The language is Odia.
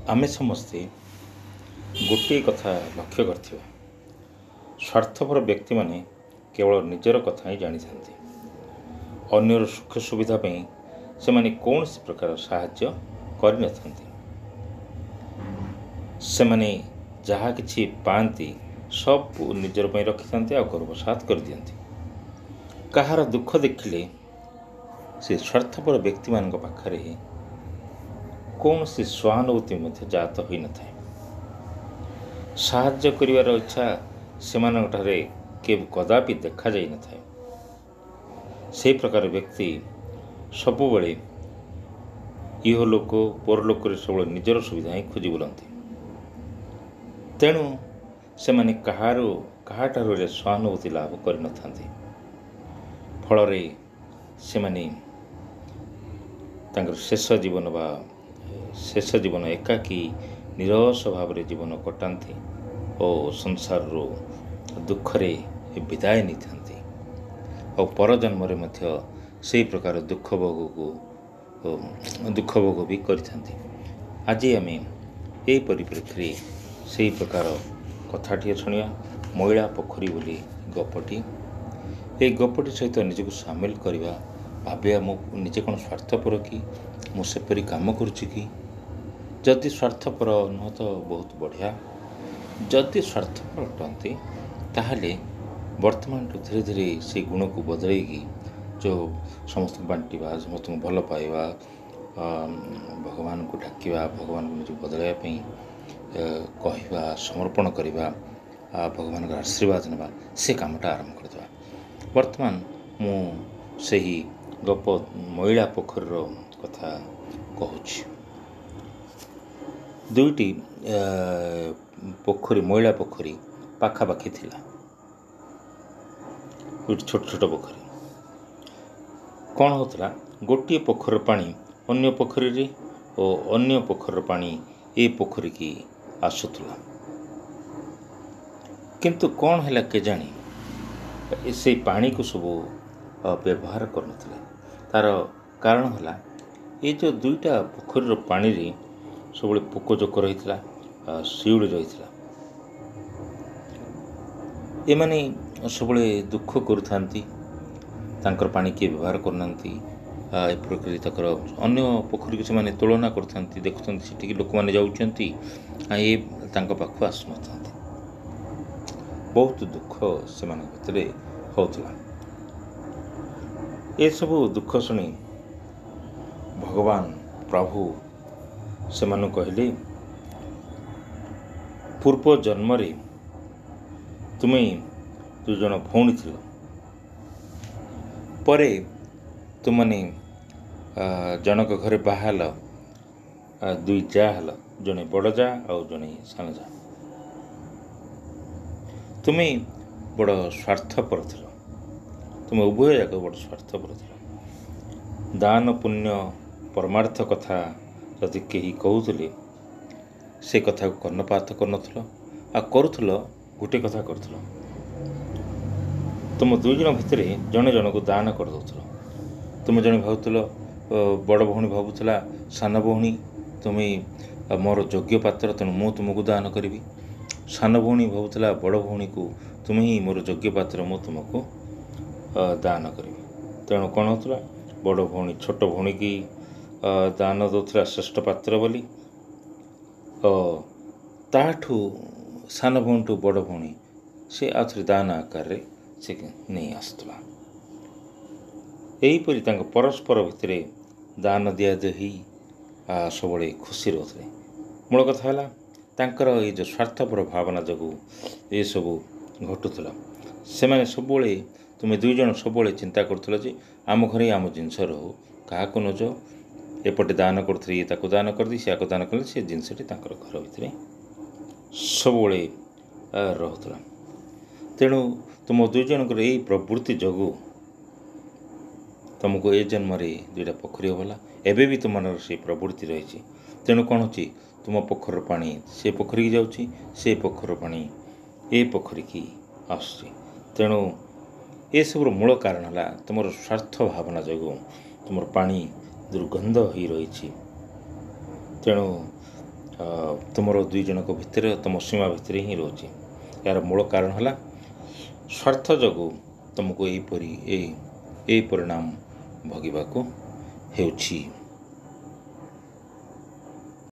ଆମେ ସମସ୍ତେ ଗୋଟିଏ କଥା ଲକ୍ଷ୍ୟ କରିଥିବା, ସ୍ୱାର୍ଥପର ବ୍ୟକ୍ତିମାନେ କେବଳ ନିଜର କଥା ହିଁ ଜାଣିଥାନ୍ତି। ଅନ୍ୟର ସୁଖ ସୁବିଧା ପାଇଁ ସେମାନେ କୌଣସି ପ୍ରକାର ସାହାଯ୍ୟ କରିନଥାନ୍ତି। ସେମାନେ ଯାହା କିଛି ପାଆନ୍ତି ସବୁ ନିଜର ପାଇଁ ରଖିଥାନ୍ତି ଆଉ ଗର୍ବସାତ କରିଦିଅନ୍ତି। କାହାର ଦୁଃଖ ଦେଖିଲେ ସେ ସ୍ୱାର୍ଥପର ବ୍ୟକ୍ତିମାନଙ୍କ ପାଖରେ କୌଣସି ସହାନୁଭୂତି ମଧ୍ୟ ଜାତ ହୋଇନଥାଏ। ସାହାଯ୍ୟ କରିବାର ଇଚ୍ଛା ସେମାନଙ୍କଠାରେ କଦାପି ଦେଖାଯାଇନଥାଏ। ସେହି ପ୍ରକାର ବ୍ୟକ୍ତି ସବୁବେଳେ ଇହଲୋକ ପରଲୋକରେ ସବୁବେଳେ ନିଜର ସୁବିଧା ହିଁ ଖୋଜି ବୁଲନ୍ତି। ତେଣୁ ସେମାନେ କାହାଠାରୁ ସହାନୁଭୂତି ଲାଭ କରିନଥାନ୍ତି। ଫଳରେ ସେମାନେ ତାଙ୍କର ଶେଷ ଜୀବନ ଏକାକୀ ନିରସ ଭାବରେ ଜୀବନ କଟାନ୍ତି ଓ ସଂସାରରୁ ଦୁଃଖରେ ବିଦାୟ ନେଇଥାନ୍ତି। ଆଉ ପରଜନ୍ମରେ ମଧ୍ୟ ସେହି ପ୍ରକାର ଦୁଃଖ ଭୋଗ ବି କରିଥାନ୍ତି। ଆଜି ଆମେ ଏହି ପରିପ୍ରେକ୍ଷୀରେ ସେହି ପ୍ରକାର କଥାଟିଏ ଶୁଣିବା। ମଇଳା ପୋଖରୀ ବୋଲି ଗପଟି। ଏହି ଗପଟି ସହିତ ନିଜକୁ ସାମିଲ କରିବା, ଭାବିବା ମୁଁ ନିଜେ କ'ଣ ସ୍ୱାର୍ଥପର କି, ମୁଁ ସେପରି କାମ କରୁଛି କି? ଯଦି ସ୍ୱାର୍ଥପର ନୁହଁ ତ ବହୁତ ବଢ଼ିଆ। ଯଦି ସ୍ୱାର୍ଥପର ଅଟନ୍ତି ତାହେଲେ ବର୍ତ୍ତମାନଠୁ ଧୀରେ ଧୀରେ ସେଇ ଗୁଣକୁ ବଦଳେଇକି ଯେଉଁ ସମସ୍ତଙ୍କୁ ବାଣ୍ଟିବା, ସମସ୍ତଙ୍କୁ ଭଲ ପାଇବା, ଭଗବାନଙ୍କୁ ଡାକିବା, ଭଗବାନଙ୍କୁ ନିଜକୁ ବଦଳାଇବା ପାଇଁ କହିବା, ସମର୍ପଣ କରିବା, ଭଗବାନଙ୍କର ଆଶୀର୍ବାଦ ନେବା, ସେ କାମଟା ଆରମ୍ଭ କରିଦେବା। ବର୍ତ୍ତମାନ ମୁଁ ସେହି ଗପ ମଇଳା ପୋଖରୀର କଥା କହୁଛି। ଦୁଇଟି ମଇଳା ପୋଖରୀ ପାଖାପାଖି ଥିଲା। ଦୁଇଟି ଛୋଟ ଛୋଟ ପୋଖରୀ। କ'ଣ ହେଉଥିଲା, ଗୋଟିଏ ପୋଖରୀର ପାଣି ଅନ୍ୟ ପୋଖରୀରେ ଓ ଅନ୍ୟ ପୋଖରୀର ପାଣି ଏ ପୋଖରୀକି ଆସୁଥିଲା। କିନ୍ତୁ କ'ଣ ହେଲା କେଜାଣି ସେଇ ପାଣିକୁ ସବୁ ବ୍ୟବହାର କରୁନଥିଲେ। ତା'ର କାରଣ ହେଲା, ଏ ଯେଉଁ ଦୁଇଟା ପୋଖରୀର ପାଣିରେ ସବୁବେଳେ ପୋକଜୋକ ରହିଥିଲା, ଶିଉଳି ରହିଥିଲା। ଏମାନେ ସବୁବେଳେ ଦୁଃଖ କରୁଥାନ୍ତି, ତାଙ୍କର ପାଣି କିଏ ବ୍ୟବହାର କରୁନାହାନ୍ତି। ଏ ପ୍ରକୃତି ତାଙ୍କର ଅନ୍ୟ ପୋଖରୀକୁ ସେମାନେ ତୁଳନା କରୁଥାନ୍ତି, ଦେଖୁଛନ୍ତି ସେଠିକି ଲୋକମାନେ ଯାଉଛନ୍ତି, ଏ ତାଙ୍କ ପାଖକୁ ଆସୁନଥାନ୍ତି। ବହୁତ ଦୁଃଖ ସେମାନଙ୍କ ଭିତରେ ହେଉଥିଲା। ଏସବୁ ଦୁଃଖ ଶୁଣି ଭଗବାନ ପ୍ରଭୁ ସେମାନଙ୍କୁ କହିଲେ, ପୂର୍ବ ଜନ୍ମରେ ତୁମେ ଦୁଇ ଜଣ ଭଉଣୀ ଥିଲ। ପରେ ତୁମମାନେ ଜଣକ ଘରେ ବାହା ହେଲ, ଦୁଇ ଯା ହେଲ, ଜଣେ ବଡ଼ ଯା ଆଉ ଜଣେ ସାନ ଯା। ତୁମେ ବଡ଼ ସ୍ୱାର୍ଥପର ଥିଲ। ତୁମେ ଉଭୟ ଯାକ ବଡ଼ ସ୍ୱାର୍ଥପର ଥିଲ। ଦାନ ପୁଣ୍ୟ ପରମାର୍ଥ କଥା ଯଦି କେହି କହୁଥିଲେ ସେ କଥାକୁ କର୍ଣ୍ଣପାତ କରୁନଥିଲ, ଆଉ କରୁଥିଲ ଗୋଟେ କଥା କରୁଥିଲ, ତୁମ ଦୁଇ ଜଣ ଭିତରେ ଜଣେ ଜଣକୁ ଦାନ କରିଦେଉଥିଲ। ତୁମେ ଜଣେ ଭାବୁଥିଲ, ବଡ଼ ଭଉଣୀ ଭାବୁଥିଲା ସାନ ଭଉଣୀ ତୁମେ ମୋର ଯୋଗ୍ୟ ପାତ୍ର, ତେଣୁ ମୁଁ ତୁମକୁ ଦାନ କରିବି। ସାନ ଭଉଣୀ ଭାବୁଥିଲା ବଡ଼ ଭଉଣୀକୁ, ତୁମେ ହିଁ ମୋର ଯୋଗ୍ୟ ପାତ୍ର, ମୁଁ ତୁମକୁ ଦାନ କରିବି। ତେଣୁ କ'ଣ ହେଉଥିଲା, ବଡ଼ ଭଉଣୀ ଛୋଟ ଭଉଣୀକି ଦାନ ଦେଉଥିଲା ଶ୍ରେଷ୍ଠ ପାତ୍ର ବୋଲି। ତାଠୁ ସାନ ଭଉଣୀଠୁ ବଡ଼ ଭଉଣୀ ସେ ଆଉ ଥରେ ଦାନ ଆକାରରେ ସେ ନେଇ ଆସୁଥିଲା। ଏହିପରି ତାଙ୍କ ପରସ୍ପର ଭିତରେ ଦାନ ଦିଆଦେଇ ସବୁବେଳେ ଖୁସି ରହୁଥିଲେ। ମୂଳ କଥା ହେଲା, ତାଙ୍କର ଏଇ ଯେଉଁ ସ୍ୱାର୍ଥପର ଭାବନା ଯୋଗୁଁ ଏସବୁ ଘଟୁଥିଲା। ସେମାନେ ସବୁବେଳେ, ତୁମେ ଦୁଇ ଜଣ ସବୁବେଳେ ଚିନ୍ତା କରୁଥିଲ ଯେ ଆମ ଘରେ ଆମ ଜିନିଷ ରହୁ, କାହାକୁ ନ ଯାଉ। ଏପଟେ ଦାନ କରୁଥିଲେ, ଇଏ ତାକୁ ଦାନ କରିଦେଇ, ସେ ଆକୁ ଦାନ କଲେ, ସେ ଜିନିଷଟି ତାଙ୍କର ଘର ଭିତରେ ସବୁବେଳେ ରହୁଥିଲା। ତେଣୁ ତୁମ ଦୁଇ ଜଣଙ୍କର ଏଇ ପ୍ରବୃତ୍ତି ଯୋଗୁଁ ତୁମକୁ ଏ ଜନ୍ମରେ ଦୁଇଟା ପୋଖରୀ ହେଲା। ଏବେ ବି ତୁମମାନଙ୍କର ସେଇ ପ୍ରବୃତ୍ତି ରହିଛି। ତେଣୁ କ'ଣ ହେଉଛି, ତୁମ ପୋଖରୀର ପାଣି ସେ ପୋଖରୀକି ଯାଉଛି, ସେ ପୋଖରୀର ପାଣି ଏ ପୋଖରୀକି ଆସୁଛି। ତେଣୁ ଏସବୁର ମୂଳ କାରଣ ହେଲା ତୁମର ସ୍ୱାର୍ଥ ଭାବନା ଯୋଗୁଁ ତୁମର ପାଣି ଦୁର୍ଗନ୍ଧ ହୋଇ ରହିଛି। ତେଣୁ ତୁମର ଦୁଇ ଜଣଙ୍କ ଭିତରେ ତୁମ ସୀମା ଭିତରେ ହିଁ ରହୁଛି। ଏହାର ମୂଳ କାରଣ ହେଲା ସ୍ୱାର୍ଥ ଯୋଗୁଁ ତୁମକୁ ଏଇ ପରିଣାମ ଭୋଗିବାକୁ ହେଉଛି।